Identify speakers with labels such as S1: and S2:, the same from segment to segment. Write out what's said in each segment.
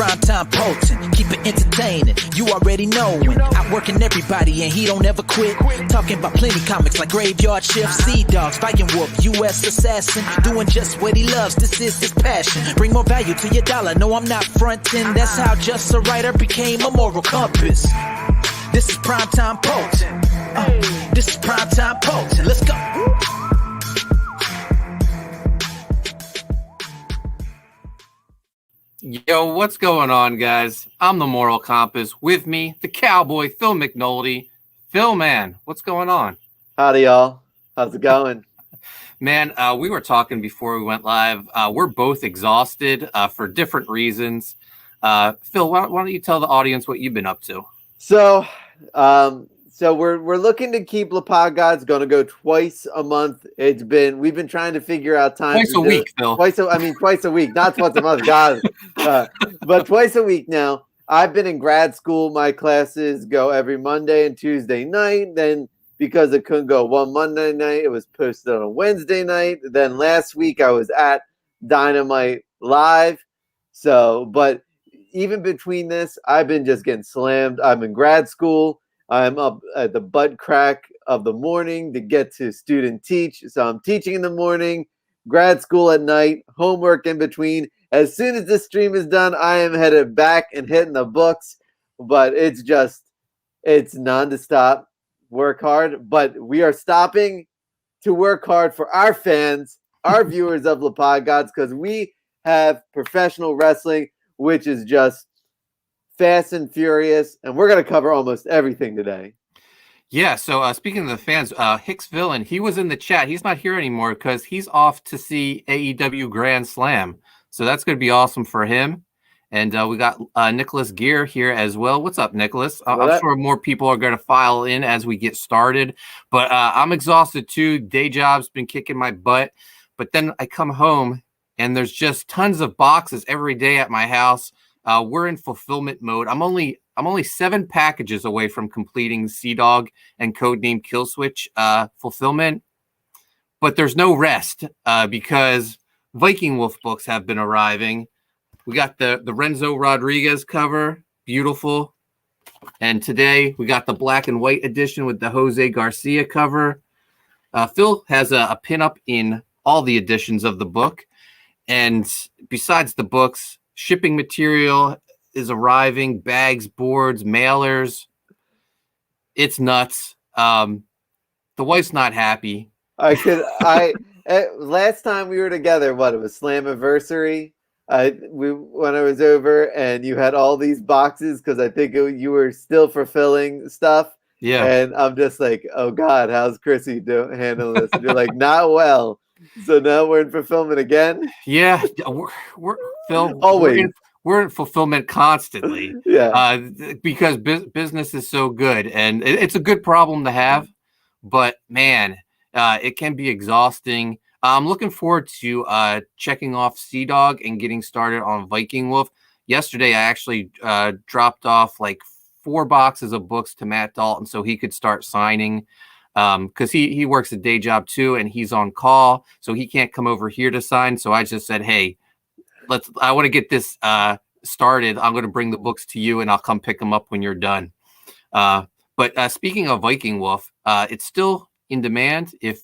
S1: Primetime Poulton, keep it entertaining. You already knowin', outworking everybody and he don't ever quit. Talking about plenty comics like Graveyard Shift, Sea Dogs, Viking Wolf, U.S. Assassin, doing just what he loves. This is his passion. Bring more value to your dollar. No, I'm not frontin'. That's how just a writer became a moral compass. This is Primetime Poulton. This is Primetime Poulton. Let's go.
S2: Yo, what's going on, guys? I'm the Moral Compass. With me, the Cowboy, Phil McNulty. Phil, man, what's going on?
S3: Howdy, y'all. How's it going?
S2: Man, we were talking before we went live. We're both exhausted for different reasons. Phil, why don't you tell the audience what you've been up to?
S3: So we're looking to keep LaPod God's going to go twice a month. We've been trying to figure out time.
S2: Twice a week, Phil.
S3: Twice a week, not once a month, God. But twice a week now. I've been in grad school. My classes go every Monday and Tuesday night. Then because it couldn't go one Monday night, it was posted on a Wednesday night. Then last week I was at Dynamite Live. But even between this, I've been just getting slammed. I'm in grad school. I'm up at the butt crack of the morning to get to student teach. So I'm teaching in the morning, grad school at night, homework in between. As soon as this stream is done, I am headed back and hitting the books. But it's non-stop. Work hard. But we are stopping to work hard for our fans, our viewers of LaPod Gods, because we have professional wrestling, which is just fast and furious, and we're going to cover almost everything today.
S2: Yeah, so speaking of the fans, Hicks Villain, he was in the chat. He's not here anymore because he's off to see AEW Grand Slam. So that's going to be awesome for him. And we got Nicholas Gear here as well. What's up, Nicholas? I'm sure more people are going to file in as we get started. But I'm exhausted too. Day job's been kicking my butt. But then I come home, and there's just tons of boxes every day at my house. We're in fulfillment mode. I'm only 7 packages away from completing Sea-Dog and Codename Killswitch fulfillment, but there's no rest because Viking Wolf books have been arriving. We got the Renzo Rodriguez cover, beautiful, and today we got the black and white edition with the Jose Garcia cover. Phil has a pinup in all the editions of the book, and besides the books, shipping material is arriving, bags, boards, mailers. It's nuts. The wife's not happy.
S3: Last time we were together, it was Slammiversary. When I was over and you had all these boxes because I think you were still fulfilling stuff.
S2: Yeah.
S3: And I'm just like, oh God, how's Chrissy handling this? And you're like, not well. So now we're in fulfillment again.
S2: Yeah, we're Phil.
S3: Always.
S2: We're in fulfillment constantly.
S3: Yeah.
S2: Because business is so good, and it's a good problem to have. But man, it can be exhausting. I'm looking forward to checking off Sea-Dog and getting started on Viking Wolf. Yesterday, I actually dropped off like 4 boxes of books to Matt Dalton so he could start signing. Because he works a day job too, and he's on call, so he can't come over here to sign. So I just said, hey, I want to get this started. I'm going to bring the books to you, and I'll come pick them up when you're done. But speaking of Viking Wolf, it's still in demand. If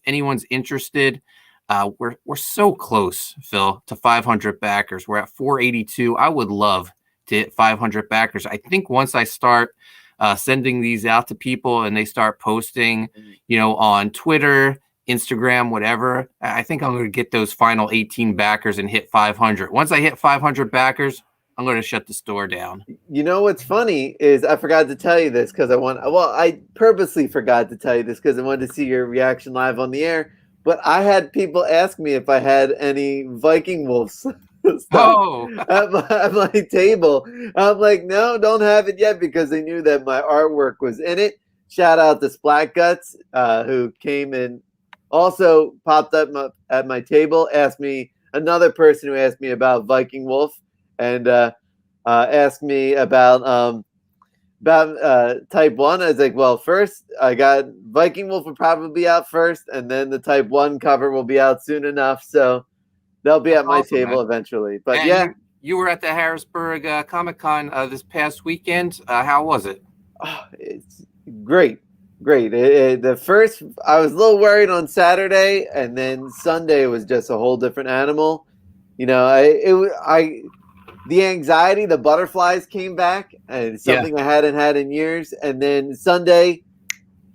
S2: anyone's interested, we're so close, Phil, to 500 backers. We're at 482. I would love to hit 500 backers. I think once I start sending these out to people and they start posting, on Twitter, Instagram, whatever, I think I'm going to get those final 18 backers and hit 500. Once I hit 500 backers, I'm going to shut the store down.
S3: You know what's funny is I forgot to tell you this because I purposely forgot to tell you this because I wanted to see your reaction live on the air. But I had people ask me if I had any Viking Wolves at my table. I'm like, no, don't have it yet because they knew that my artwork was in it. Shout out to Splat Guts, who came and also popped up at my table. Another person who asked me about Viking Wolf and asked me about Type 1. I was like, well, first I got Viking Wolf will probably be out first, and then the Type 1 cover will be out soon enough. So they'll be at my table eventually. But
S2: you were at the Harrisburg Comic-Con this past weekend. How was it?
S3: Oh, it's great. The first, I was a little worried on Saturday, and then Sunday was just a whole different animal. The anxiety, the butterflies came back, and it's something I hadn't had in years. And then Sunday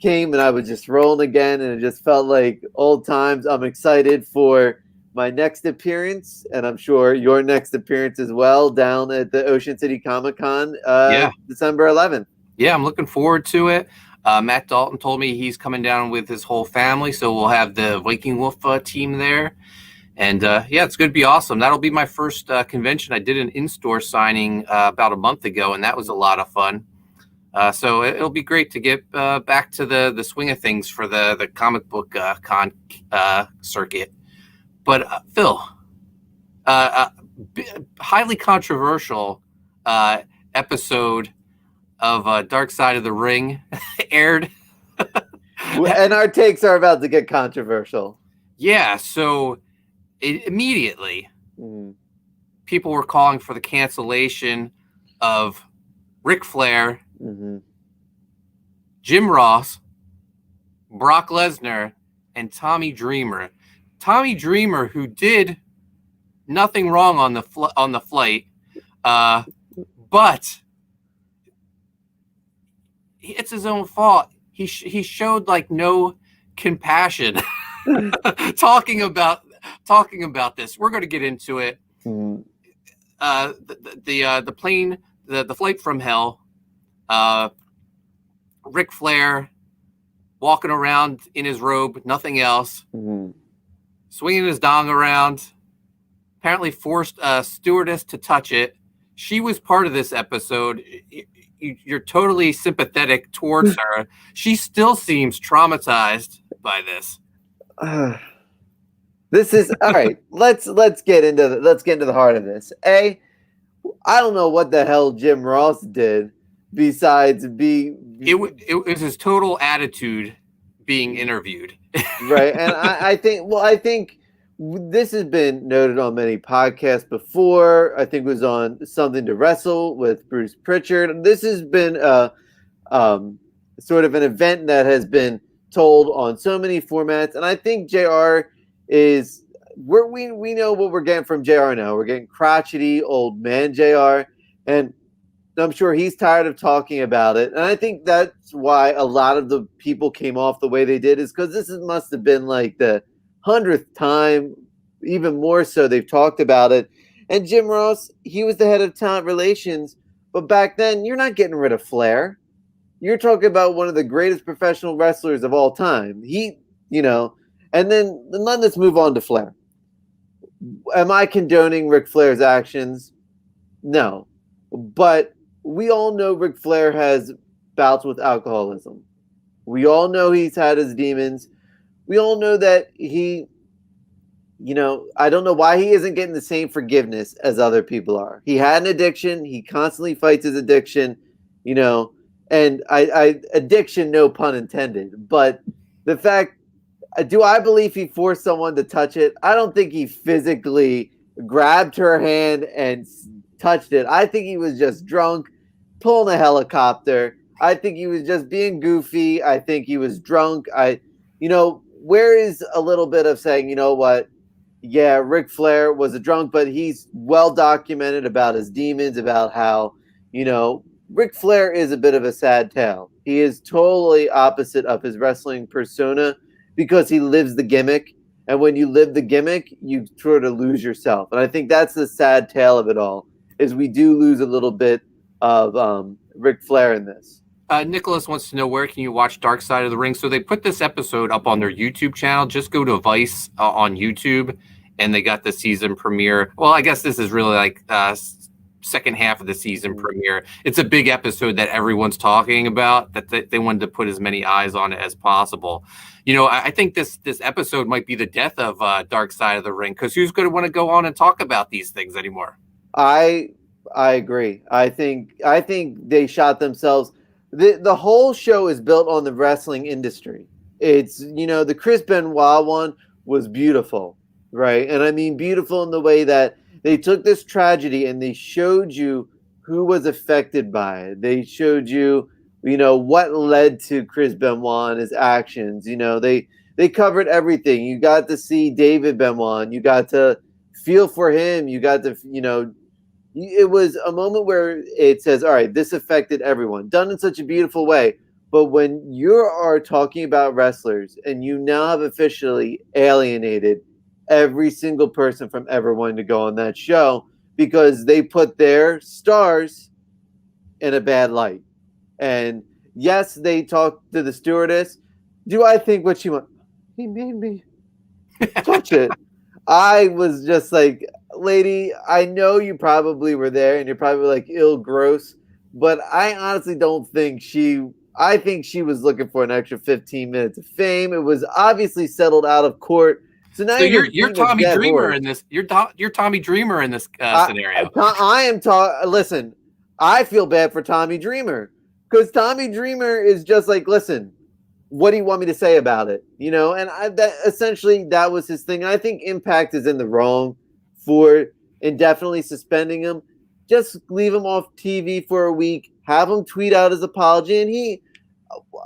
S3: came, and I was just rolling again, and it just felt like old times. I'm excited for my next appearance, and I'm sure your next appearance as well, down at the Ocean City Comic-Con, December 11th.
S2: Yeah, I'm looking forward to it. Matt Dalton told me he's coming down with his whole family, so we'll have the Viking Wolf team there. And it's going to be awesome. That'll be my first convention. I did an in-store signing about a month ago, and that was a lot of fun. So it'll be great to get back to the swing of things for the comic book con circuit. But Phil, highly controversial episode of Dark Side of the Ring aired.
S3: And our takes are about to get controversial.
S2: Yeah, so immediately people were calling for the cancellation of Ric Flair, Jim Ross, Brock Lesnar, and Tommy Dreamer. Tommy Dreamer, who did nothing wrong on the flight, but it's his own fault. He showed like no compassion talking about this. We're going to get into it. The plane, the flight from hell. Ric Flair walking around in his robe, nothing else, swinging his dong around. Apparently forced a stewardess to touch it. She was part of this episode. You're totally sympathetic towards her. She still seems traumatized by this.
S3: This is all right. Let's get into the heart of this. I don't know what the hell Jim Ross did besides be.
S2: It was his total attitude being interviewed.
S3: Right, and I think this has been noted on many podcasts before. I think it was on Something to Wrestle with Bruce Pritchard. This has been sort of an event that has been told on so many formats, and I think JR is we know what we're getting from JR now. We're getting crotchety old man JR, and I'm sure he's tired of talking about it. And I think that's why a lot of the people came off the way they did, is because must have been like the 100th time, even more so, they've talked about it. And Jim Ross, he was the head of talent relations, but back then you're not getting rid of Flair. You're talking about one of the greatest professional wrestlers of all time. And then let's move on to Flair. Am I condoning Ric Flair's actions? No. But we all know Ric Flair has bouts with alcoholism. We all know he's had his demons. We all know that he, I don't know why he isn't getting the same forgiveness as other people are. He had an addiction. He constantly fights his addiction, and addiction, no pun intended. But the fact, do I believe he forced someone to touch it? I don't think he physically grabbed her hand and touched it. I think he was just drunk, pulling a helicopter. I think he was just being goofy. I think he was drunk. Where is a little bit of saying, you know what? Yeah, Ric Flair was a drunk, but he's well documented about his demons, about how, Ric Flair is a bit of a sad tale. He is totally opposite of his wrestling persona because he lives the gimmick. And when you live the gimmick, you sort of lose yourself. And I think that's the sad tale of it all, is we do lose a little bit of Ric Flair in this.
S2: Nicholas wants to know, where can you watch Dark Side of the Ring? So they put this episode up on their YouTube channel. Just go to Vice on YouTube, and they got the season premiere. Well, I guess this is really like second half of the season premiere. It's a big episode that everyone's talking about, that they wanted to put as many eyes on it as possible. I think this episode might be the death of Dark Side of the Ring, because who's going to want to go on and talk about these things anymore? I
S3: agree. I think they shot themselves. The whole show is built on the wrestling industry. It's, the Chris Benoit one was beautiful, right? And I mean beautiful in the way that They took this tragedy and they showed you who was affected by it. They showed you, what led to Chris Benoit and his actions. They covered everything. You got to see David Benoit. You got to feel for him. You got to, it was a moment where it says, all right, this affected everyone, done in such a beautiful way. But when you are talking about wrestlers and you now have officially alienated every single person from ever wanting to go on that show because they put their stars in a bad light. And yes, they talked to the stewardess. Do I think what she went, he made me touch it. I was just like, lady, I know you probably were there and you're probably like ill gross, but I honestly don't think I think she was looking for an extra 15 minutes of fame. It was obviously settled out of court. So now
S2: you're Tommy Dreamer in this. You're Tommy Dreamer in this scenario.
S3: Listen, I feel bad for Tommy Dreamer because Tommy Dreamer is just like, listen, what do you want me to say about it? And that was his thing. And I think Impact is in the wrong for indefinitely suspending him. Just leave him off TV for a week. Have him tweet out his apology. And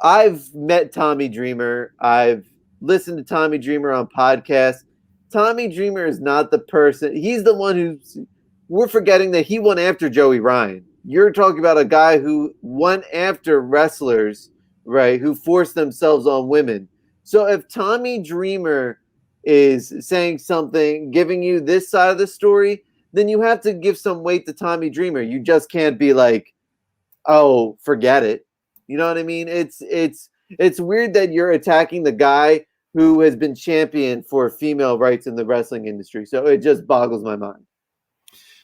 S3: I've met Tommy Dreamer. I've listened to Tommy Dreamer on podcasts. Tommy Dreamer is not the person. He's the one we're forgetting that he went after Joey Ryan. You're talking about a guy who went after wrestlers, right, who forced themselves on women. So if Tommy Dreamer is saying something, giving you this side of the story, then you have to give some weight to Tommy Dreamer. You just can't be like, oh, forget it. You know what I mean? It's weird that you're attacking the guy who has been champion for female rights in the wrestling industry. So it just boggles my mind.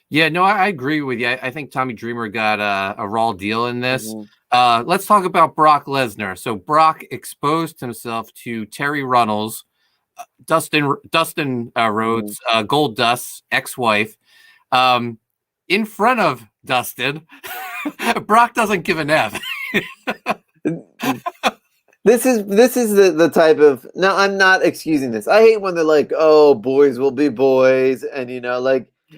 S2: Yeah, no, I agree with you. I think Tommy Dreamer got a raw deal in this. Mm-hmm. Let's talk about Brock Lesnar. So Brock exposed himself to Terry Runnels, Dustin Rhodes, Gold Dust's ex-wife, in front of Dustin. Brock doesn't give an F.
S3: This is the type of. Now, I'm not excusing this. I hate when they're like, "Oh, boys will be boys," and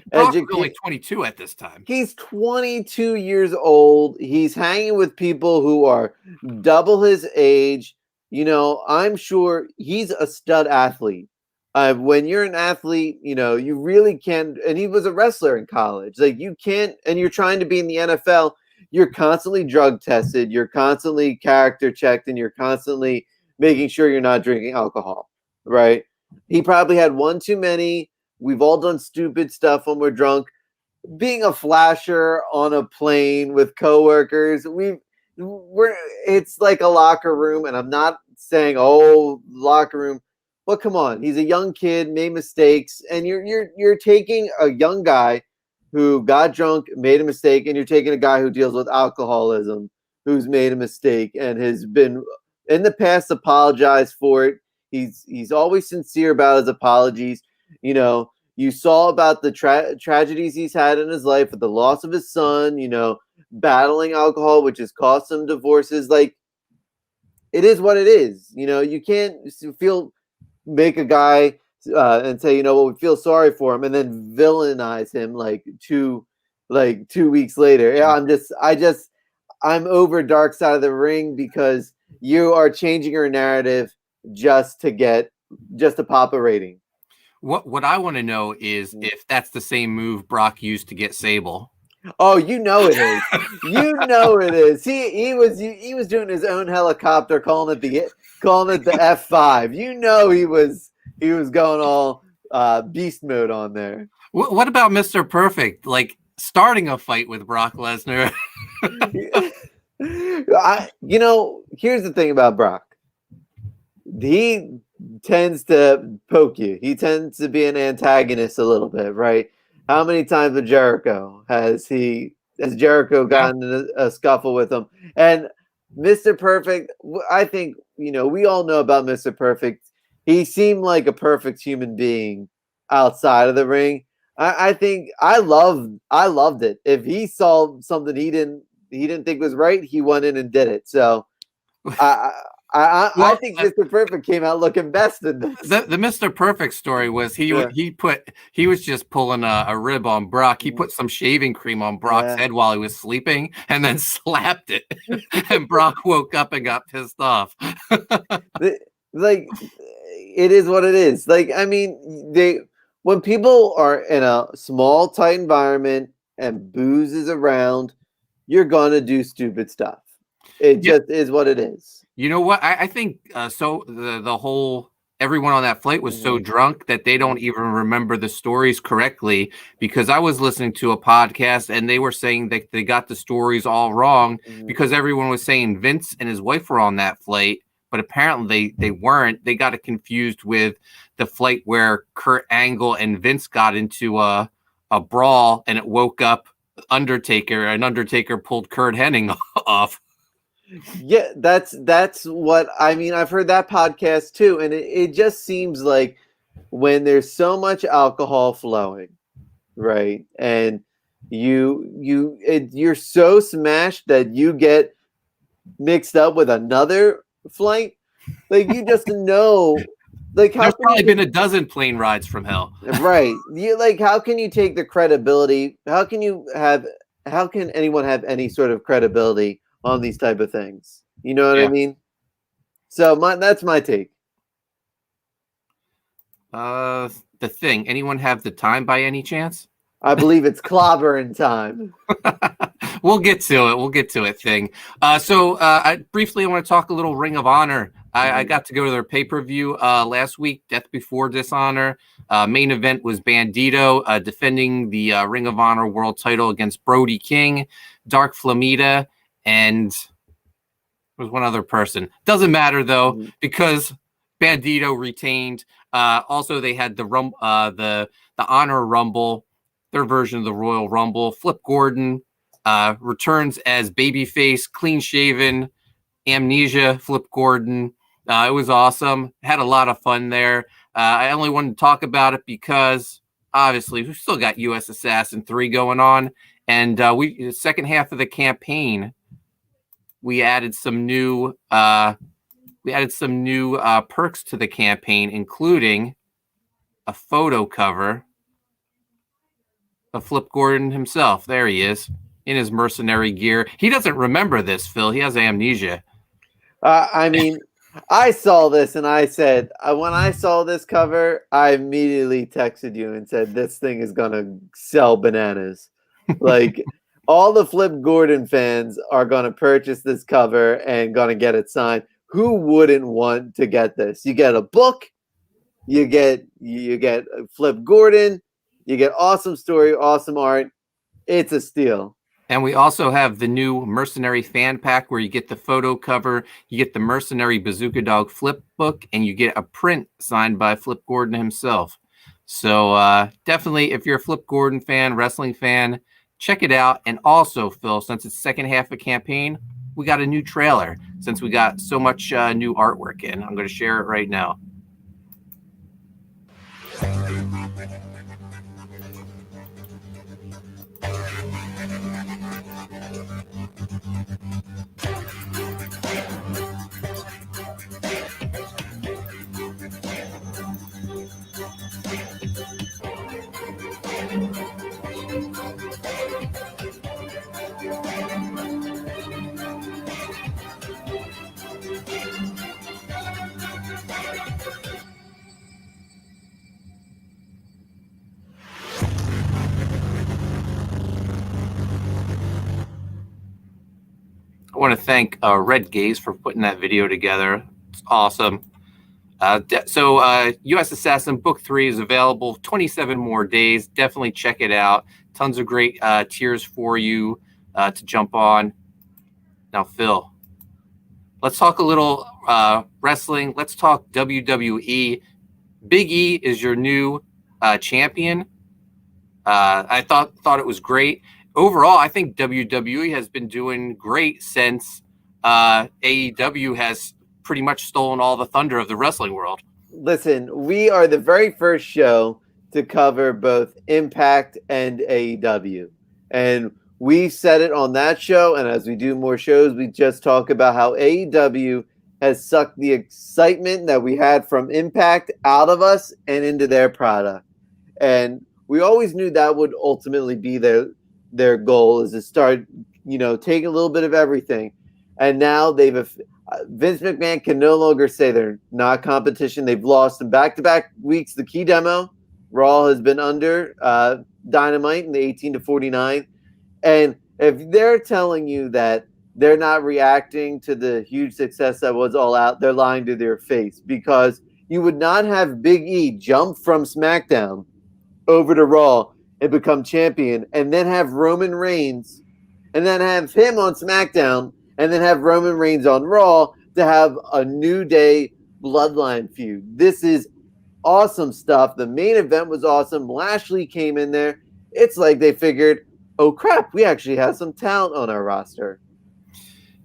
S2: Brock's only 22 at this time.
S3: He's 22 years old. He's hanging with people who are double his age. I'm sure he's a stud athlete. When you're an athlete, you really can. And he was a wrestler in college. Like you can't, and you're trying to be in the NFL. You're constantly drug tested. You're constantly character checked, and you're constantly making sure you're not drinking alcohol. Right? He probably had one too many. We've all done stupid stuff when we're drunk. Being a flasher on a plane with coworkers, it's like a locker room, and I'm not saying locker room, but come on, he's a young kid, made mistakes, and you're taking a young guy who got drunk, made a mistake, and you're taking a guy who deals with alcoholism, who's made a mistake and has been in the past apologized for it. He's always sincere about his apologies. You saw about the tragedies he's had in his life with the loss of his son, battling alcohol, which has cost him divorces. Like, it is what it is. You can't make a guy and say, we feel sorry for him and then villainize him like 2 weeks later. Yeah, I'm over Dark Side of the Ring because you are changing your narrative just to pop a rating.
S2: What I want to know is if that's the same move Brock used to get Sable.
S3: Oh, it is. It is. He was doing his own helicopter, calling it the F5. He was going all beast mode on there.
S2: What about Mr. Perfect? Like starting a fight with Brock Lesnar.
S3: Here's the thing about Brock. He tends to poke you. He tends to be an antagonist a little bit, right? How many times with Jericho has Jericho gotten in a scuffle with him? And Mr. Perfect, I think, we all know about Mr. Perfect. He seemed like a perfect human being outside of the ring. I think I loved it. If he saw something he didn't think was right, he went in and did it. So I think Mr. Perfect came out looking best in this.
S2: The Mr. Perfect story was he was just pulling a rib on Brock. He put some shaving cream on Brock's head while he was sleeping and then slapped it. And Brock woke up and got pissed off.
S3: Like, it is what it is. Like, I mean, when people are in a small, tight environment and booze is around, you're gonna do stupid stuff. It just is what it is.
S2: You know what? I think so. The whole everyone on that flight was so drunk that they don't even remember the stories correctly. Because I was listening to a podcast and they were saying that they got the stories all wrong because everyone was saying Vince and his wife were on that flight. But apparently they weren't. They got it confused with the flight where Kurt Angle and Vince got into a brawl and it woke up Undertaker, and Undertaker pulled Kurt Hennig off.
S3: Yeah, that's what I mean. I've heard that podcast too, and it just seems like when there's so much alcohol flowing, right, and you're so smashed that you get mixed up with another flight, like you just know, like
S2: there's probably been a dozen plane rides from hell,
S3: right? You like, how can you take the credibility? How can anyone have any sort of credibility on these type of things? You know what I mean? So that's my take.
S2: The Thing. Anyone have the time by any chance?
S3: I believe it's clobbering time.
S2: We'll get to it, Thing. So briefly, I want to talk a little Ring of Honor. I got to go to their pay-per-view last week, Death Before Dishonor. Main event was Bandito defending the Ring of Honor world title against Brody King, Dark Flamita, and there was one other person. Doesn't matter, though, because Bandito retained. Also, they had the Honor Rumble, their version of the Royal Rumble. Flip Gordon returns as babyface, clean-shaven, amnesia Flip Gordon. It was awesome. Had a lot of fun there. I only wanted to talk about it because, obviously, we've still got U.S. Assassin 3 going on. And the second half of the campaign, we added some new perks to the campaign, including a photo cover of Flip Gordon himself. There he is in his mercenary gear. He doesn't remember this, Phil. He has amnesia.
S3: I mean, I saw this and I said, when I saw this cover, I immediately texted you and said, this thing is going to sell bananas. Like, all the Flip Gordon fans are going to purchase this cover and going to get it signed. Who wouldn't want to get this? You get a book, you get Flip Gordon, you get awesome story, awesome art. It's a steal.
S2: And we also have the new Mercenary fan pack where you get the photo cover, you get the Mercenary Bazooka Dog flip book, and you get a print signed by Flip Gordon himself. So definitely, if you're a Flip Gordon fan, wrestling fan, check it out. And also, Phil, since it's second half of campaign, we got a new trailer since we got so much new artwork in. I'm going to share it right now. I want to thank Red Gaze for putting that video together. It's awesome. So U.S. Assassin Book 3 is available 27 more days. Definitely check it out. Tons of great tiers for you to jump on. Now, Phil, let's talk a little wrestling. Let's talk WWE. Big E is your new champion. I thought it was great. Overall, I think WWE has been doing great since AEW has pretty much stolen all the thunder of the wrestling world.
S3: Listen, we are the very first show to cover both Impact and AEW. And we said it on that show, and as we do more shows, we just talk about how AEW has sucked the excitement that we had from Impact out of us and into their product. And we always knew that would ultimately be their goal, is to start, taking a little bit of everything. And now Vince McMahon can no longer say they're not competition. They've lost in back-to-back weeks. The key demo, Raw has been under Dynamite in the 18-49. And if they're telling you that they're not reacting to the huge success that was All Out, they're lying to their face, because you would not have Big E jump from SmackDown over to Raw and become champion, and then have Roman Reigns, and then have him on SmackDown, and then have Roman Reigns on Raw to have a New Day Bloodline feud. This is awesome stuff. The main event was awesome. Lashley came in there. It's like they figured, oh crap, we actually have some talent on our roster.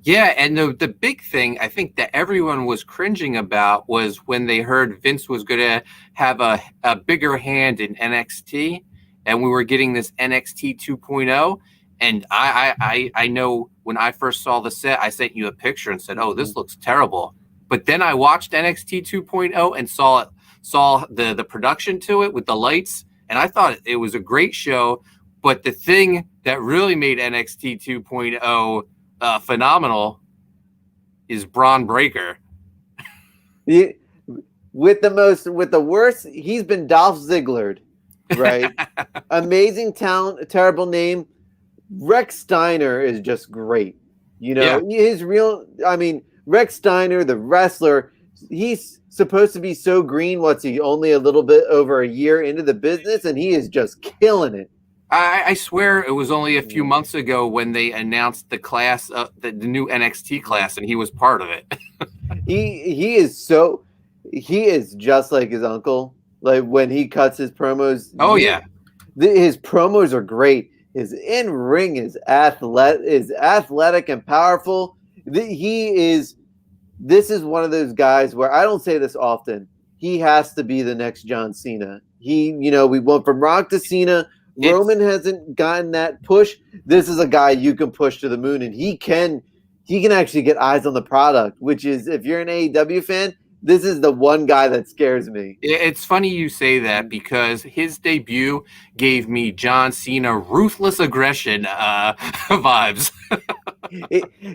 S2: Yeah, and the big thing I think that everyone was cringing about was when they heard Vince was going to have a bigger hand in NXT, and we were getting this NXT 2.0. And I know when I first saw the set, I sent you a picture and said, "Oh, this looks terrible." But then I watched NXT 2.0 and saw the production to it with the lights, and I thought it was a great show. But the thing that really made NXT 2.0 phenomenal is Braun Breaker.
S3: With the worst, he's been Dolph Ziggler, right? Amazing talent, terrible name. Rex Steiner is just great. Rex Steiner, the wrestler, he's supposed to be so green. What's he, only a little bit over a year into the business, and he is just killing it.
S2: I swear it was only a few months ago when they announced the class, the new NXT class, and he was part of it.
S3: He is just like his uncle. Like when he cuts his promos.
S2: Oh yeah,
S3: his promos are great. His in-ring is athletic and powerful. This is one of those guys where, I don't say this often, he has to be the next John Cena. We went from Rock to Cena. Roman hasn't gotten that push. This is a guy you can push to the moon, and he can actually get eyes on the product, which is, if you're an AEW fan, this is the one guy that scares me.
S2: It's funny you say that, because his debut gave me John Cena ruthless aggression vibes.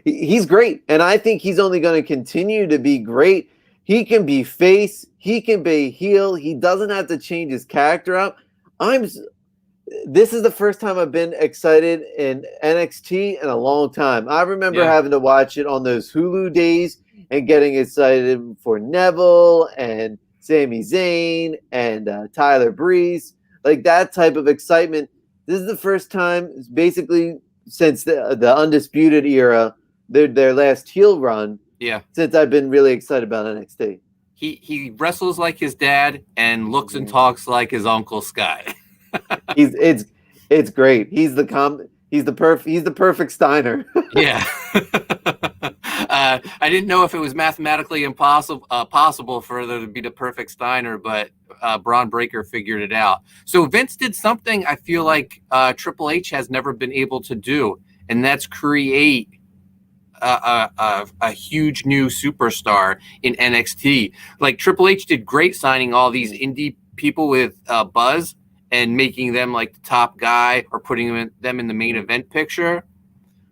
S3: He's great, and I think he's only going to continue to be great. He can be face, he can be heel. He doesn't have to change his character up. This is the first time I've been excited in NXT in a long time. I remember having to watch it on those Hulu days and getting excited for Neville and Sami Zayn and Tyler Breeze. Like that type of excitement. This is the first time, basically, since the Undisputed era, their last heel run, since I've been really excited about NXT.
S2: He wrestles like his dad and looks and talks like his Uncle Sky.
S3: It's great. He's the perfect Steiner.
S2: Yeah. I didn't know if it was mathematically possible for there to be the perfect Steiner, but Braun Breaker figured it out. So Vince did something I feel like Triple H has never been able to do, and that's create a huge new superstar in NXT. Like Triple H did great signing all these indie people with buzz and making them like the top guy or putting them in the main event picture.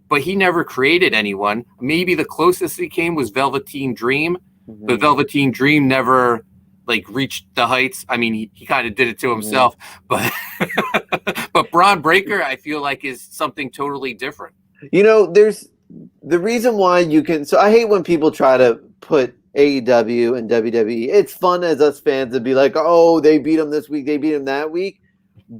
S2: But he never created anyone. Maybe the closest he came was Velveteen Dream, but Velveteen Dream never like reached the heights. I mean, he kind of did it to himself, but Braun Breaker, I feel like, is something totally different.
S3: There's the reason why you can. So I hate when people try to put AEW and WWE. It's fun as us fans to be like, oh, they beat them this week, they beat them that week.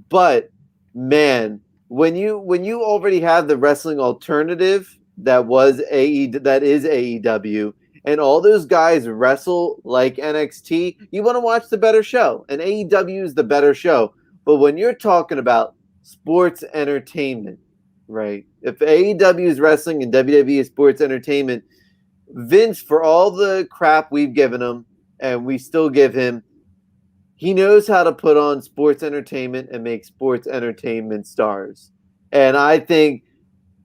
S3: But man, when you already have the wrestling alternative that is AEW, and all those guys wrestle like NXT, you want to watch the better show, and AEW is the better show. But when you're talking about sports entertainment, right? If AEW is wrestling and WWE is sports entertainment, Vince, for all the crap we've given him, and we still give him, he knows how to put on sports entertainment and make sports entertainment stars. And I think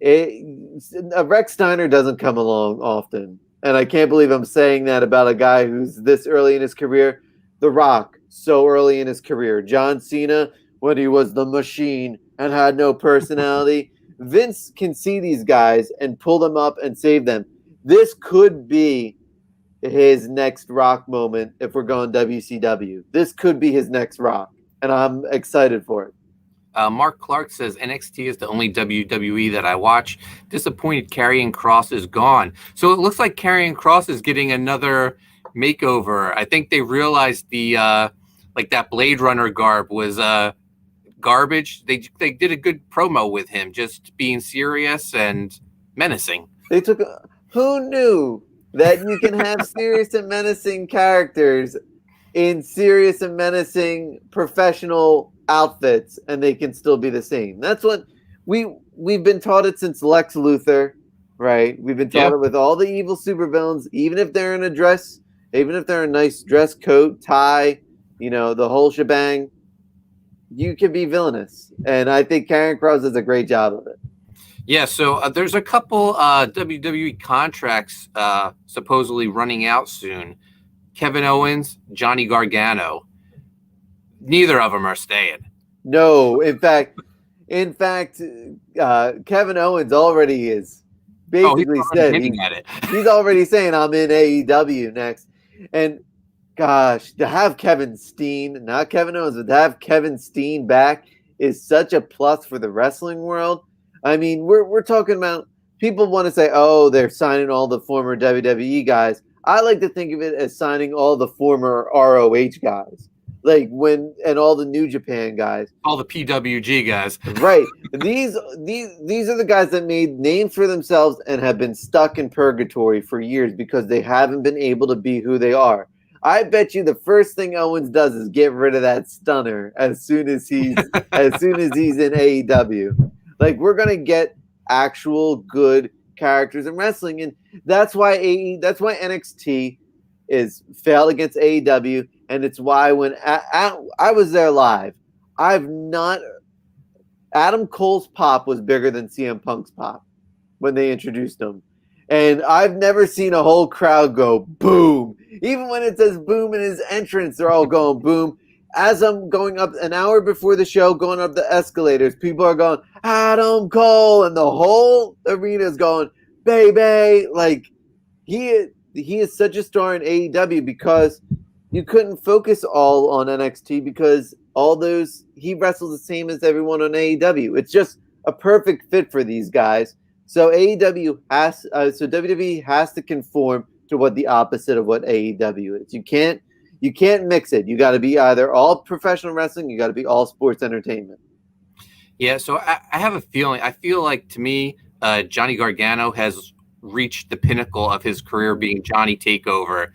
S3: Rex Steiner doesn't come along often. and I can't believe I'm saying that about a guy who's this early in his career. The Rock, so early in his career. John Cena, when he was the Machine and had no personality. Vince can see these guys and pull them up and save them. This could be his next Rock moment if we're going WCW. This could be his next Rock, and I'm excited for it.
S2: Mark Clark says NXT is the only WWE that I watch. Disappointed Karrion Kross is gone. So it looks like Karrion Kross is getting another makeover. I think they realized the like that Blade Runner garb was garbage. They did a good promo with him, just being serious and menacing.
S3: They took who knew that you can have serious and menacing characters in serious and menacing professional outfits and they can still be the same. That's what we've been taught it since Lex Luthor, right? We've been taught it with all the evil supervillains, even if they're in a dress, even if they're in a nice dress coat, tie, the whole shebang, you can be villainous. And I think Karrion Kross does a great job of it.
S2: Yeah, so there's a couple WWE contracts supposedly running out soon. Kevin Owens, Johnny Gargano. Neither of them are staying.
S3: No, in fact, Kevin Owens already is basically he's already saying I'm in AEW next. And gosh, to have Kevin Steen, not Kevin Owens, but to have Kevin Steen back is such a plus for the wrestling world. I mean, we're talking about people want to say, oh, they're signing all the former WWE guys. I like to think of it as signing all the former ROH guys, and all the New Japan guys,
S2: all the PWG guys.
S3: Right. These are the guys that made names for themselves and have been stuck in purgatory for years because they haven't been able to be who they are. I bet you the first thing Owens does is get rid of that stunner as soon as he's in AEW. We're gonna get actual good characters in wrestling, and that's why NXT is failed against AEW, and it's why when I was there live, Adam Cole's pop was bigger than CM Punk's pop when they introduced him, and I've never seen a whole crowd go boom. Even when it says boom in his entrance, they're all going boom. As I'm going up an hour before the show, going up the escalators, people are going, Adam Cole, and the whole arena is going, baby. He is such a star in AEW because you couldn't focus all on NXT because he wrestles the same as everyone on AEW. It's just a perfect fit for these guys. So WWE has to conform to what the opposite of what AEW is. You can't mix it. You got to be either all professional wrestling, you got to be all sports entertainment.
S2: Yeah, so I have a feeling. I feel like, to me, Johnny Gargano has reached the pinnacle of his career being Johnny Takeover.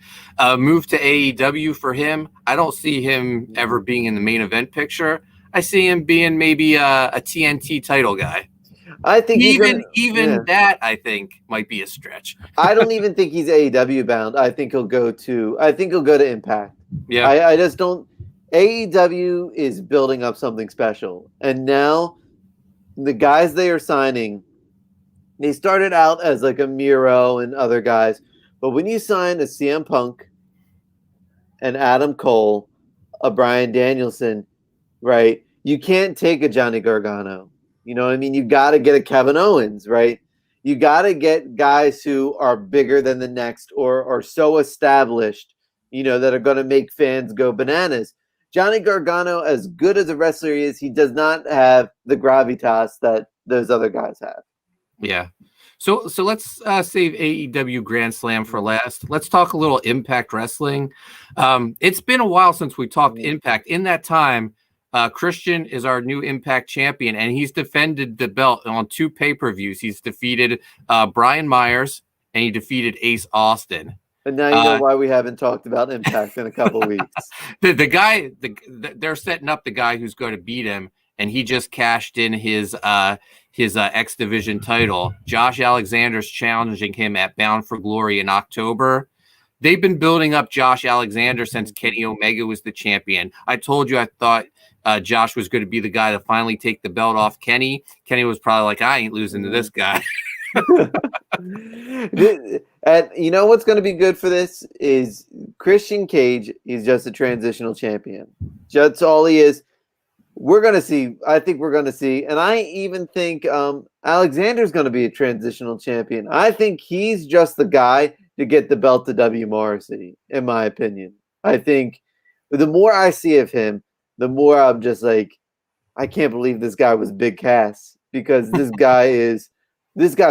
S2: Move to AEW for him. I don't see him ever being in the main event picture. I see him being maybe a TNT title guy.
S3: I think
S2: that I think might be a stretch.
S3: I don't even think he's AEW bound. I think he'll go to Impact.
S2: Yeah.
S3: I just don't. AEW is building up something special, and now the guys they are signing, they started out as like a Miro and other guys, but when you sign a CM Punk, an Adam Cole, a Bryan Danielson, right? You can't take a Johnny Gargano. You know what I mean? You got to get a Kevin Owens, right? You got to get guys who are bigger than the next or are so established, that are going to make fans go bananas. Johnny Gargano, as good as a wrestler he is, he does not have the gravitas that those other guys have.
S2: Yeah. So let's save AEW Grand Slam for last. Let's talk a little Impact Wrestling. It's been a while since we talked Impact. In that time, Christian is our new Impact champion, and he's defended the belt on 2 pay-per-views. He's defeated Brian Myers, and he defeated Ace Austin.
S3: And now you know why we haven't talked about Impact in a couple weeks.
S2: They're setting up the guy who's going to beat him, and he just cashed in his X Division title. Josh Alexander's challenging him at Bound for Glory in October. They've been building up Josh Alexander since Kenny Omega was the champion. I told you I thought Josh was going to be the guy to finally take the belt off Kenny. Kenny was probably like, I ain't losing to this guy.
S3: And you know what's going to be good for this is Christian Cage. He's just a transitional champion. That's all he is. We're going to see. I think we're going to see. And I even think Alexander's going to be a transitional champion. I think he's just the guy to get the belt to W. Morrissey, in my opinion. I think the more I see of him, the more I'm just like, I can't believe this guy was Big Cass, because this guy's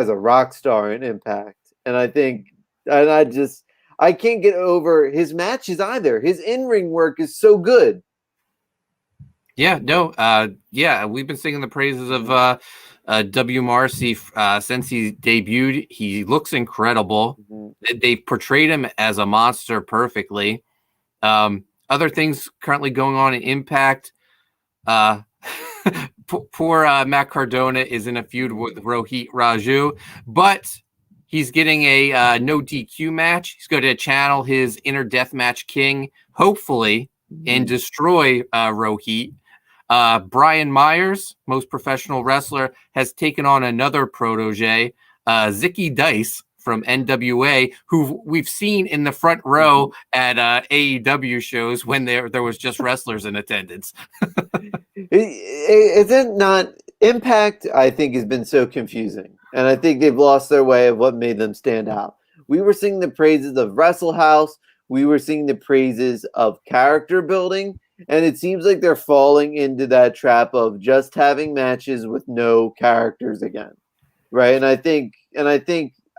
S3: a rock star in Impact. And I think, I can't get over his matches either. His in-ring work is so good.
S2: Yeah, no, we've been singing the praises of W. Marcy since he debuted. He looks incredible. Mm-hmm. They portrayed him as a monster perfectly. Other things currently going on in Impact. Poor Matt Cardona is in a feud with Rohit Raju, but he's getting a no DQ match. He's going to channel his inner deathmatch king, hopefully, and destroy Rohit. Brian Myers, most professional wrestler, has taken on another protege, Zicky Dice from NWA, who we've seen in the front row at AEW shows when there was just wrestlers in attendance.
S3: Is it not? Impact, I think, has been so confusing, and I think they've lost their way of what made them stand out. We were singing the praises of Wrestle House. We were singing the praises of character building, and it seems like they're falling into that trap of just having matches with no characters again, right? And I think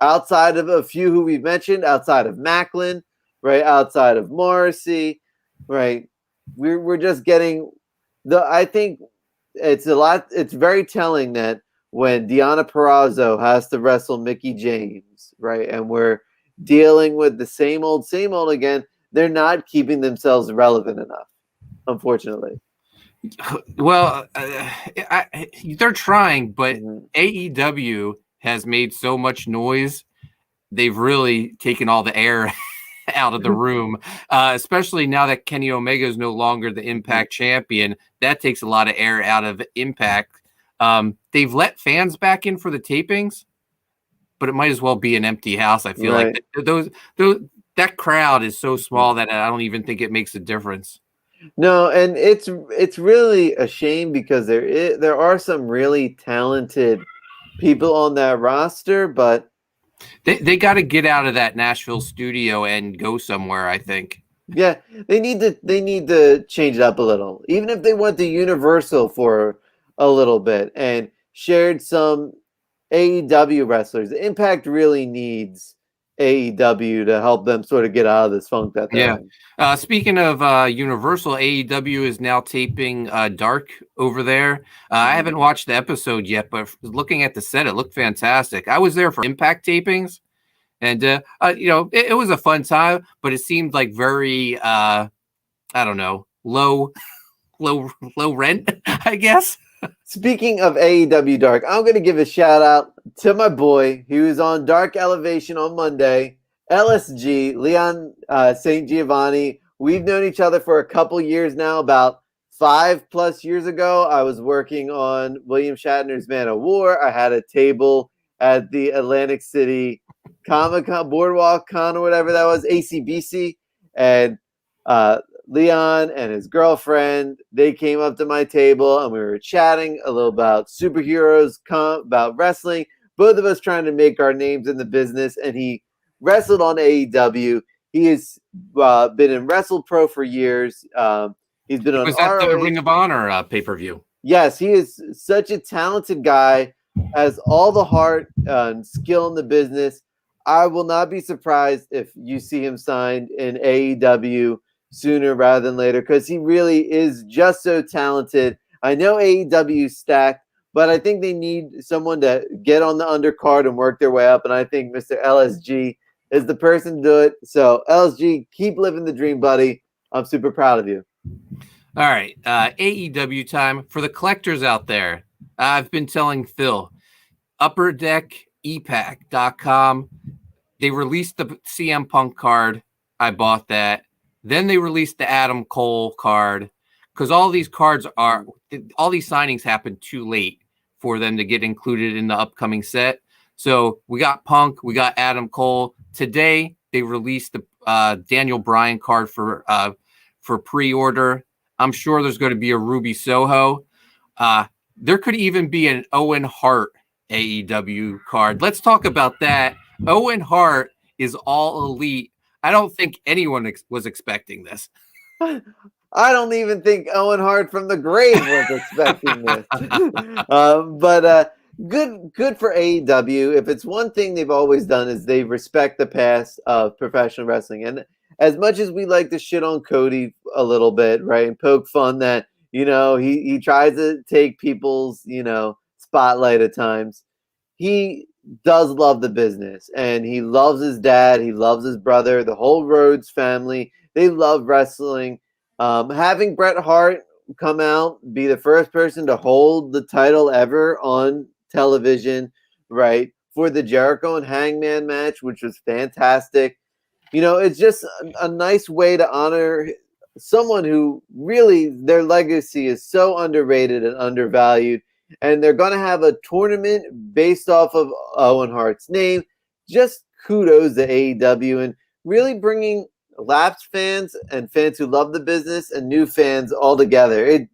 S3: outside of a few who we've mentioned, outside of Macklin, right, outside of Morrissey, right, we're just getting I think it's a lot. It's very telling that when Deonna Purrazzo has to wrestle Mickie James, right, and we're dealing with the same old again, they're not keeping themselves relevant enough, unfortunately.
S2: Well, they're trying, but AEW has made so much noise. They've really taken all the air out of the room, especially now that Kenny Omega is no longer the Impact champion. That takes a lot of air out of Impact. They've let fans back in for the tapings, but it might as well be an empty house. I feel like that crowd is so small that I don't even think it makes a difference.
S3: No, and it's really a shame, because there are some really talented people on that roster, but
S2: they got to get out of that Nashville studio and go somewhere, I think.
S3: Yeah, they need to change it up a little. Even if they went to Universal for a little bit and shared some AEW wrestlers. Impact really needs AEW to help them sort of get out of this funk that they're in.
S2: Speaking of Universal, AEW is now taping Dark over there. I haven't watched the episode yet, but looking at the set, it looked fantastic. I was there for Impact tapings, and it was a fun time, but it seemed like very I don't know, low rent, I guess.
S3: Speaking of AEW Dark, I'm going to give a shout out to my boy. He was on Dark Elevation on Monday. LSG, Leon St. Giovanni. We've known each other for a couple years now. About 5+ years ago, I was working on William Shatner's Man of War. I had a table at the Atlantic City Comic-Con, Boardwalk Con, or whatever that was, ACBC. And Leon and his girlfriend, they came up to my table and we were chatting a little about superheroes, about wrestling, both of us trying to make our names in the business. And he wrestled on AEW. He has been in Wrestle Pro for years. He's been on
S2: the Ring of Honor pay-per-view.
S3: Yes, he is such a talented guy, has all the heart and skill in the business. I will not be surprised if you see him signed in AEW sooner rather than later, because he really is just so talented. I know AEW is stacked, but I think they need someone to get on the undercard and work their way up, and I think Mr. LSG is the person to do it. So, LSG, keep living the dream, buddy. I'm super proud of you.
S2: All right, AEW time. For the collectors out there, I've been telling Phil, UpperDeckEPAC.com, they released the CM Punk card. I bought that. Then they released the Adam Cole card, because all these signings happened too late for them to get included in the upcoming set. So we got Punk, we got Adam Cole. Today they released the Daniel Bryan card for pre-order. I'm sure there's going to be a Ruby Soho. There could even be an Owen Hart AEW card. Let's talk about that. Owen Hart is all elite. I don't think anyone was expecting this.
S3: I don't even think Owen Hart from the grave was expecting this. But good for AEW. If it's one thing they've always done is they respect the past of professional wrestling. And as much as we like to shit on Cody a little bit, right, and poke fun that, he tries to take people's, spotlight at times, he does love the business, and he loves his dad. He loves his brother, the whole Rhodes family. They love wrestling. Having Bret Hart come out, be the first person to hold the title ever on television, right, for the Jericho and Hangman match, which was fantastic. It's just a nice way to honor someone who really, their legacy is so underrated and undervalued. And they're going to have a tournament based off of Owen Hart's name. Just kudos to AEW and really bringing lapsed fans and fans who love the business and new fans all together. It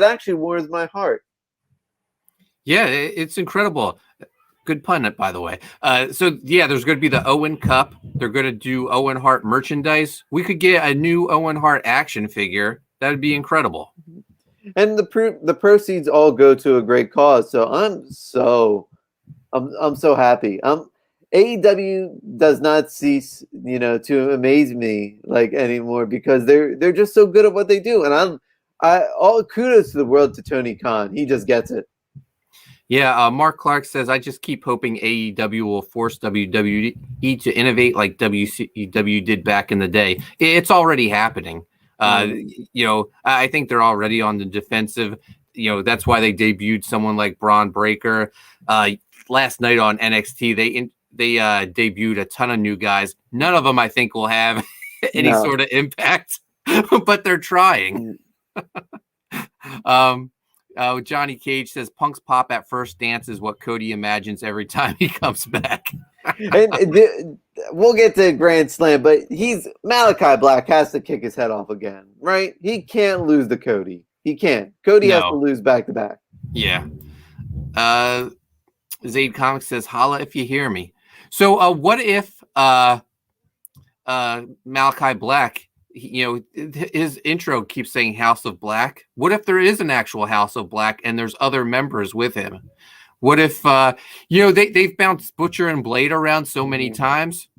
S3: actually warms my heart.
S2: Yeah, it's incredible. Good pun, by the way. There's going to be the Owen Cup. They're going to do Owen Hart merchandise. We could get a new Owen Hart action figure. That'd be incredible.
S3: And the proceeds all go to a great cause. So I'm so happy. AEW does not cease, to amaze me anymore because they're just so good at what they do. And all kudos to the world to Tony Khan. He just gets it.
S2: Yeah, Mark Clark says, I just keep hoping AEW will force WWE to innovate like WCW did back in the day. It's already happening. I think they're already on the defensive. That's why they debuted someone like Braun Breaker. Last night on NXT, they debuted a ton of new guys. None of them, I think, will have any sort of impact, but they're trying. Johnny Cage says Punk's pop at first dance is what Cody imagines every time he comes back.
S3: And we'll get to Grand Slam, but Malachi Black has to kick his head off again, right? He can't lose to Cody. He can't. Cody has to lose back to back.
S2: Yeah. Zaid Comics says, holla if you hear me. So what if Malachi Black, his intro keeps saying House of Black. What if there is an actual House of Black and there's other members with him? What if, they've bounced Butcher and Blade around so many times.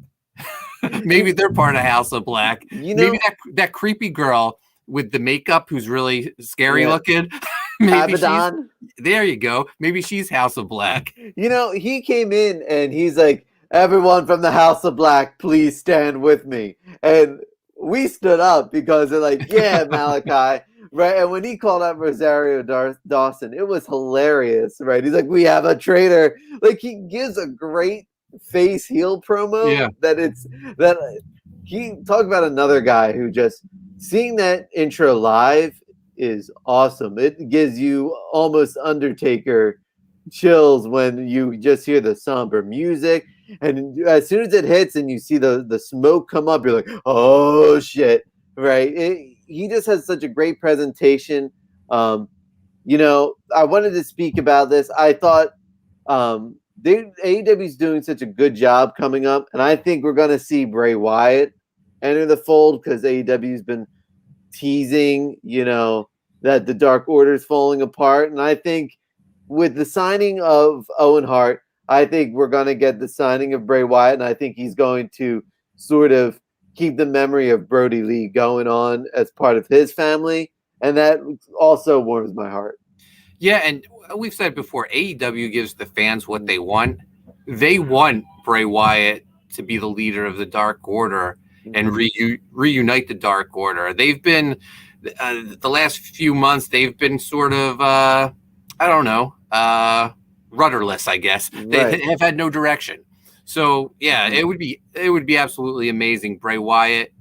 S2: Maybe they're part of House of Black. Maybe that creepy girl with the makeup who's really scary looking. Maybe there you go. Maybe she's House of Black.
S3: He came in and he's like, everyone from the House of Black, please stand with me. And we stood up because they're like, yeah, Malachi. Right. And when he called out Rosario Dawson, it was hilarious. Right. He's like, we have a traitor. He gives a great face heel promo.
S2: Yeah.
S3: That he talked about another guy who just seeing that intro live is awesome. It gives you almost Undertaker chills when you just hear the somber music. And as soon as it hits and you see the smoke come up, you're like, oh, shit. Right. He just has such a great presentation. I wanted to speak about this. I thought AEW is doing such a good job coming up. And I think we're going to see Bray Wyatt enter the fold because AEW has been teasing, that the Dark Order is falling apart. And I think with the signing of Owen Hart, I think we're going to get the signing of Bray Wyatt, and I think he's going to sort of keep the memory of Brody Lee going on as part of his family, and that also warms my heart.
S2: Yeah, and we've said before, AEW gives the fans what they want. They want Bray Wyatt to be the leader of the Dark Order and reunite the Dark Order. They've been, the last few months, they've been sort of, rudderless, I guess. They have had no direction. So yeah, it would be absolutely amazing. Bray Wyatt,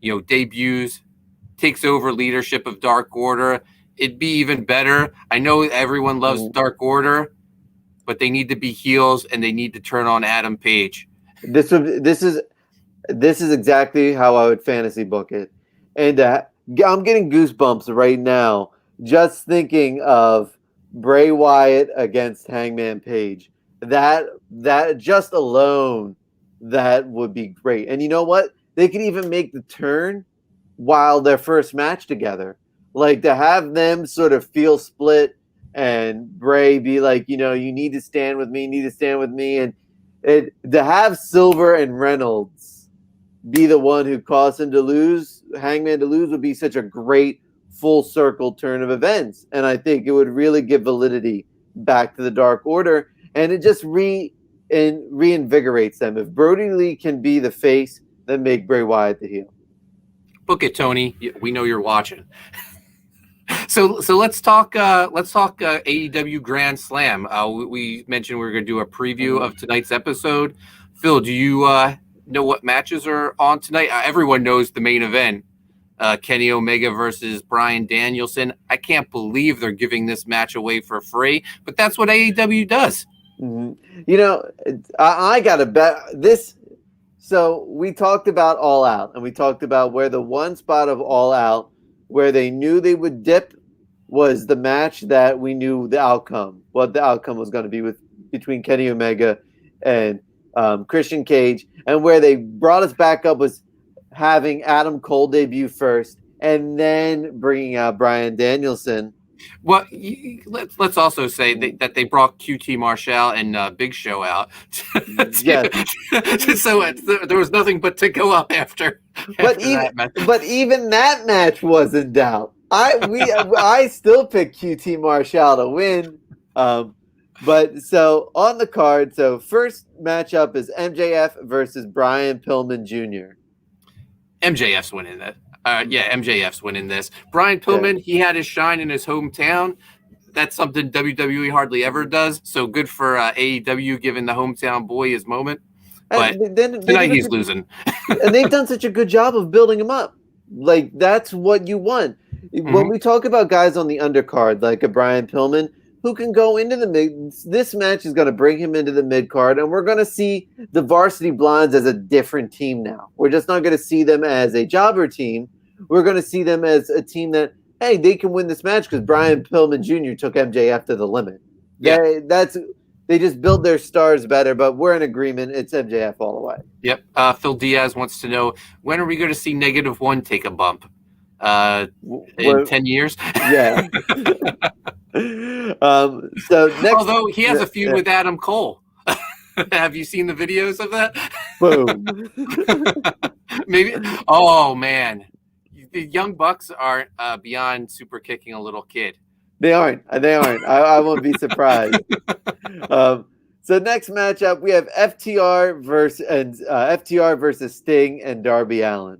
S2: debuts, takes over leadership of Dark Order. It'd be even better. I know everyone loves Dark Order. but they need to be heels and they need to turn on Adam Page.
S3: This is exactly how I would fantasy book it, and I'm getting goosebumps right now just thinking of Bray Wyatt against Hangman Page. That just alone, that would be great. And you know what? They could even make the turn while their first match together. Like, to have them sort of feel split and Bray be like, you need to stand with me, and to have Silver and Reynolds be the one who caused him to lose, Hangman to lose, would be such a great full circle turn of events. And I think it would really give validity back to the Dark Order, and it just reinvigorates them. If Brody Lee can be the face, then make Bray Wyatt the heel.
S2: Book it, Tony. We know you're watching. So let's talk AEW Grand Slam. We mentioned we were going to do a preview of tonight's episode. Phil, do you know what matches are on tonight? Everyone knows the main event, Kenny Omega versus Brian Danielson. I can't believe they're giving this match away for free, but that's what AEW does.
S3: Mm-hmm. I got to bet this. So we talked about All Out, and we talked about where the one spot of All Out where they knew they would dip was the match that we knew what the outcome was going to be between Kenny Omega and Christian Cage, and where they brought us back up was having Adam Cole debut first and then bringing out Brian Danielson.
S2: Well, let's also say that they brought QT Marshall and Big Show out. So there was nothing but to go up after.
S3: But even that match was in doubt. I still pick QT Marshall to win. But so on the card, so first matchup is MJF versus Brian Pillman Jr.
S2: MJF's winning that. MJF's winning this. Brian Pillman, he had his shine in his hometown. That's something WWE hardly ever does. So good for AEW giving the hometown boy his moment. But tonight he's losing.
S3: And they've done such a good job of building him up. Like, that's what you want. Mm-hmm. When we talk about guys on the undercard, like a Brian Pillman, who can go into the mid, this match is going to bring him into the mid card, and we're going to see the Varsity Blondes as a different team now. We're just not going to see them as a jobber team. We're going to see them as a team that, hey, they can win this match because Brian Pillman Jr. took MJF to the limit. Yeah. They just build their stars better, but we're in agreement. It's MJF all the way.
S2: Yep. Phil Diaz wants to know, when are we going to see -1 take a bump? In 10 years?
S3: Yeah. So next,
S2: although he has a feud with Adam Cole. Have you seen the videos of that?
S3: Boom.
S2: Maybe. Oh man, the Young Bucks aren't beyond super kicking a little kid.
S3: They aren't. I won't be surprised. So next matchup, we have FTR versus Sting and Darby Allin.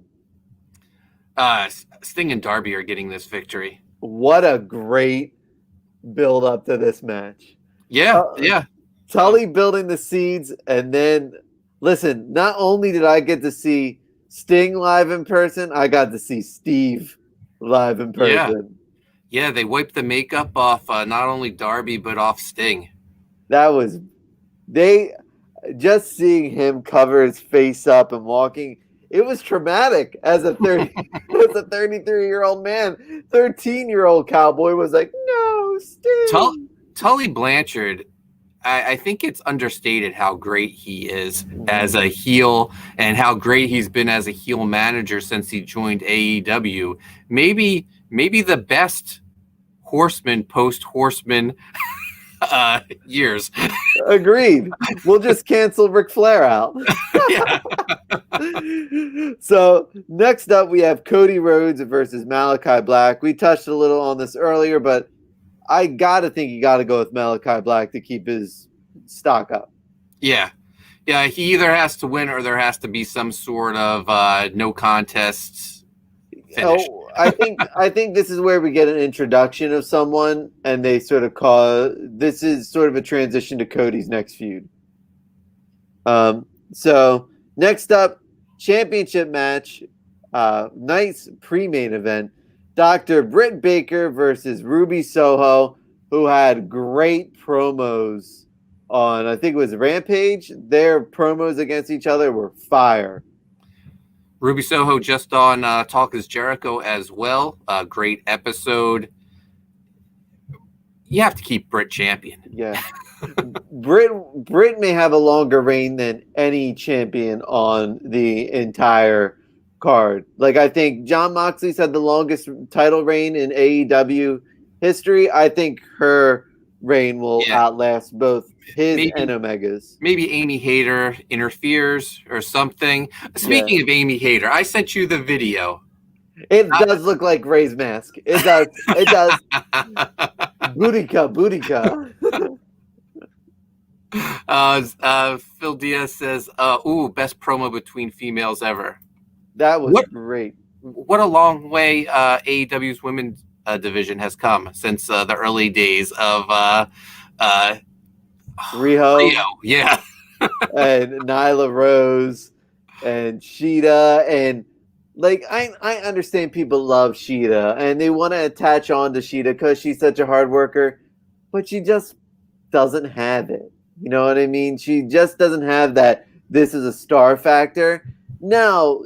S2: Sting and Darby are getting this victory.
S3: What a great build up to this match.
S2: Yeah.
S3: Tully building the seeds, and then listen, not only did I get to see Sting live in person, I got to see Steve live in person.
S2: Yeah, they wiped the makeup off not only Darby but off Sting.
S3: Just seeing him cover his face up and walking, it was traumatic as a 33-year-old man. 13-year-old Cowboy was like, no, Sting.
S2: Tully Blanchard, I think it's understated how great he is as a heel and how great he's been as a heel manager since he joined AEW. Maybe the best horseman post-horseman years.
S3: Agreed. We'll just cancel Ric Flair out.
S2: Yeah.
S3: So next up, we have Cody Rhodes versus Malachi Black. We touched a little on this earlier, but I gotta think you gotta go with Malachi Black to keep his stock up.
S2: Yeah. He either has to win or there has to be some sort of no contest finish.
S3: I think this is where we get an introduction of someone, and they sort of this is sort of a transition to Cody's next feud. So next up, championship match, nice pre-main event. Dr. Britt Baker versus Ruby Soho, who had great promos on, I think it was Rampage. Their promos against each other were fire.
S2: Ruby Soho just on Talk is Jericho as well. Great episode. You have to keep Britt champion.
S3: Yeah. Britt may have a longer reign than any champion on the entire card. Like, I think Jon Moxley's had the longest title reign in AEW history. I think her reign will outlast both his and Omega's.
S2: Maybe Amy Hayter interferes or something. Speaking of Amy Hayter, I sent you the video.
S3: It does look like Ray's mask. It does. It does. Bootyka.
S2: Phil Diaz says, best promo between females ever.
S3: That was great.
S2: What a long way AEW's women's division has come since the early days of
S3: Rio.
S2: Yeah.
S3: And Nyla Rose and Sheeta. And like, I understand people love Sheeta and they want to attach on to Sheeta because she's such a hard worker, but she just doesn't have it. You know what I mean? She just doesn't have that. This is a star factor. Now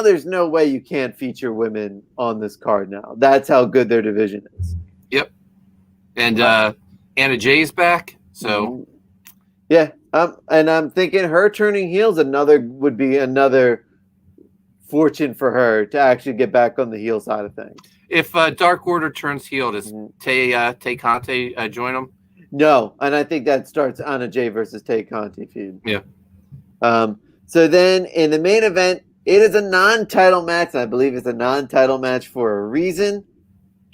S3: there's no way you can't feature women on this card now. That's how good their division is.
S2: Yep. And Anna Jay's back. So
S3: yeah. And I'm thinking her turning heels would be another fortune for her to actually get back on the heel side of things.
S2: If Dark Order turns heel, does Tay Conte join them?
S3: No, and I think that starts Anna Jay versus Tay Conti feud.
S2: Yeah.
S3: So then in the main event, it is a non-title match, and I believe it's a non-title match for a reason.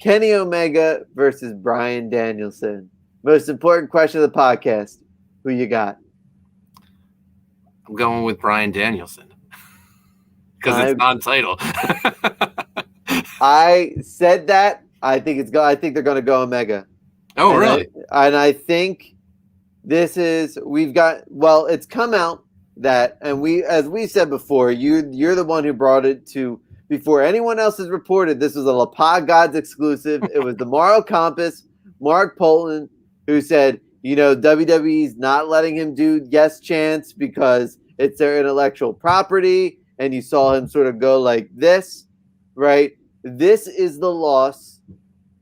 S3: Kenny Omega versus Brian Danielson. Most important question of the podcast. Who you got?
S2: I'm going with Brian Danielson. Because it's non-title.
S3: I said that. I think they're going to go Omega.
S2: Oh, really?
S3: I think it's come out that, and as we said before, you're the one who brought it to, before anyone else has reported, this was a La Paz Gods exclusive. It was the Mauro Compass, Mqrk Poulton, who said, WWE's not letting him do Yes Chance because it's their intellectual property, and you saw him sort of go like this, right? This is the loss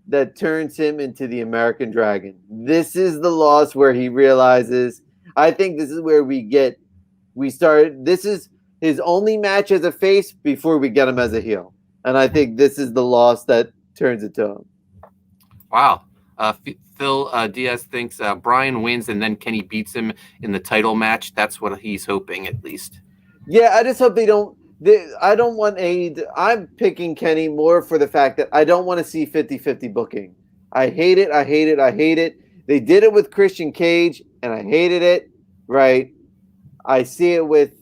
S3: that turns him into the American Dragon. This is the loss where he realizes, I think this is where this is his only match as a face before we get him as a heel. And I think this is the loss that turns it to him.
S2: Wow. Phil Diaz thinks Brian wins and then Kenny beats him in the title match. That's what he's hoping, at least.
S3: Yeah, I just hope they don't. I don't want I'm picking Kenny more for the fact that I don't want to see 50-50 booking. I hate it. They did it with Christian Cage, and I hated it, right? I see it with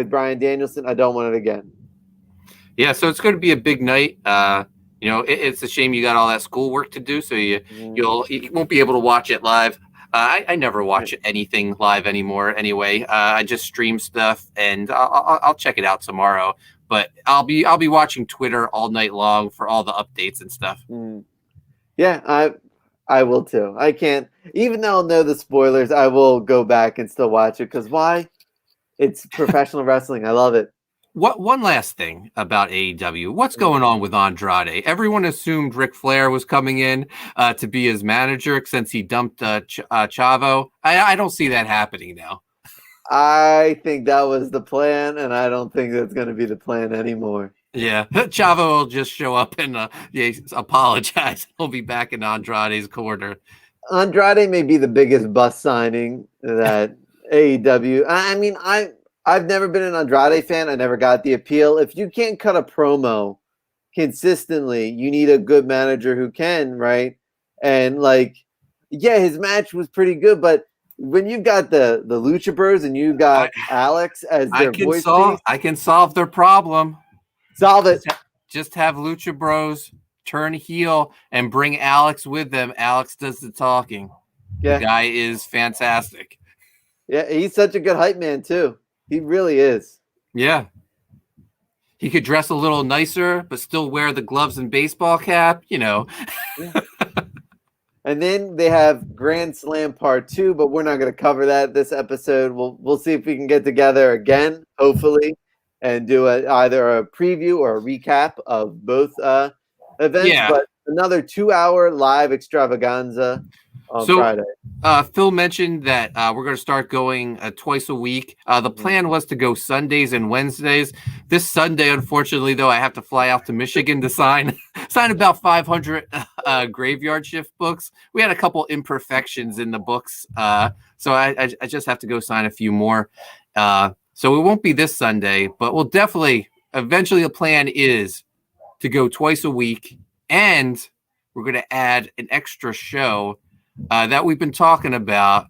S3: Brian Danielson. I don't want it again. Yeah,
S2: so it's going to be a big night. It's a shame you got all that schoolwork to do, so you won't be able to watch it live. I never watch anything live anymore. Anyway, I just stream stuff, and I'll check it out tomorrow. But I'll be watching Twitter all night long for all the updates and stuff.
S3: Yeah, I will too. I can't, even though I'll know the spoilers, I will go back and still watch it because why? It's professional wrestling. I love it.
S2: One last thing about AEW. What's going on with Andrade? Everyone assumed Ric Flair was coming in to be his manager since he dumped Chavo. I don't see that happening now.
S3: I think that was the plan, and I don't think that's going to be the plan anymore.
S2: Yeah, Chavo will just show up and apologize. He'll be back in Andrade's corner.
S3: Andrade may be the biggest bust signing that AEW. I mean, I've never been an Andrade fan. I never got the appeal. If you can't cut a promo consistently, you need a good manager who can, right? And his match was pretty good, but when you've got the Lucha Bros and you've got Alex as their voice piece,
S2: I can solve their problem.
S3: Solve it.
S2: Just have Lucha Bros turn heel and bring Alex with them. Alex does the talking. Yeah. The guy is fantastic.
S3: Yeah, he's such a good hype man too. He really is.
S2: Yeah. He could dress a little nicer, but still wear the gloves and baseball cap,
S3: Yeah. And then they have Grand Slam Part 2, but we're not going to cover that this episode. We'll see if we can get together again, hopefully, and do either a preview or a recap of both events.
S2: Yeah.
S3: But another 2-hour live extravaganza on Friday.
S2: Phil mentioned that we're going to start going twice a week. The plan was to go Sundays and Wednesdays. This Sunday, unfortunately, though, I have to fly out to Michigan to sign about 500 graveyard shift books. We had a couple imperfections in the books, so I just have to go sign a few more. So it won't be this Sunday, but we'll definitely, eventually the plan is to go twice a week, and we're going to add an extra show that we've been talking about,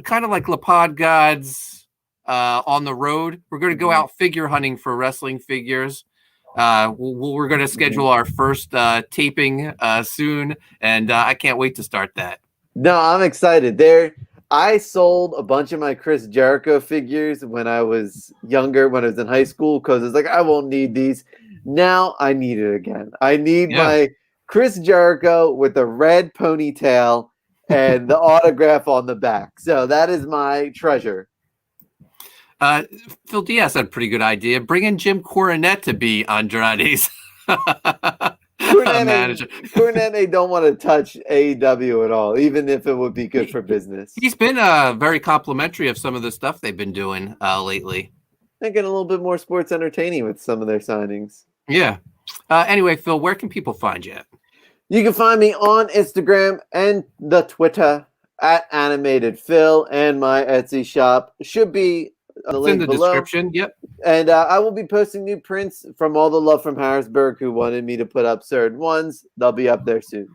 S2: kind of like La Pod Gods on the road. We're going to go out figure hunting for wrestling figures. We're going to schedule our first taping soon, and I can't wait to start that.
S3: No, I'm excited. I sold a bunch of my Chris Jericho figures when I was younger, when I was in high school, because it's like, I won't need these. Now I need it again. I need my Chris Jericho with the red ponytail and the autograph on the back. So that is my treasure.
S2: Phil Diaz had a pretty good idea. Bring in Jim Cornette to be Andrade's manager.
S3: Cornette don't want to touch AEW at all, even if it would be good for business.
S2: He's been very complimentary of some of the stuff they've been doing lately.
S3: Thinking a little bit more sports entertaining with some of their signings.
S2: Yeah. Anyway, Phil, where can people find you at?
S3: You can find me on Instagram and the Twitter at Animated Phil, and my Etsy shop should be the link
S2: in the
S3: below.
S2: description. Yep.
S3: And I will be posting new prints from all the love from Harrisburg who wanted me to put up certain ones. They'll be up there soon.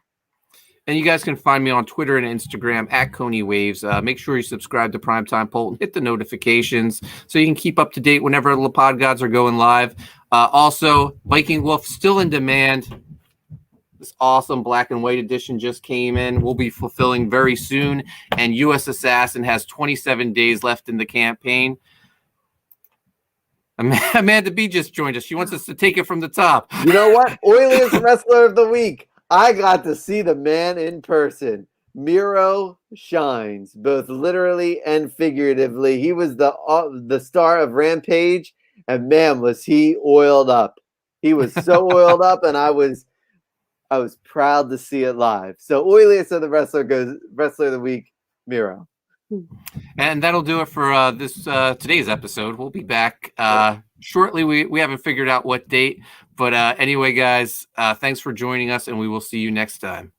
S2: And you guys can find me on Twitter and Instagram at Coney Waves. Make sure you subscribe to Primetime Poulton. Hit the notifications so you can keep up to date whenever the Pod Gods are going live. Also, Viking Wolf still in demand. This awesome black and white edition just came in. We'll be fulfilling very soon. And U.S. Assassin has 27 days left in the campaign. Amanda B just joined us. She wants us to take it from the top.
S3: You know what? Oiliest Wrestler of the Week. I got to see the man in person. Miro shines, both literally and figuratively. He was the star of Rampage, and man, was he oiled up. He was so oiled up, and I was proud to see it live. So oiliest of the Wrestler of the Week, Miro.
S2: And that'll do it for this today's episode. We'll be back shortly. We haven't figured out what date, but anyway, guys, thanks for joining us, and we will see you next time.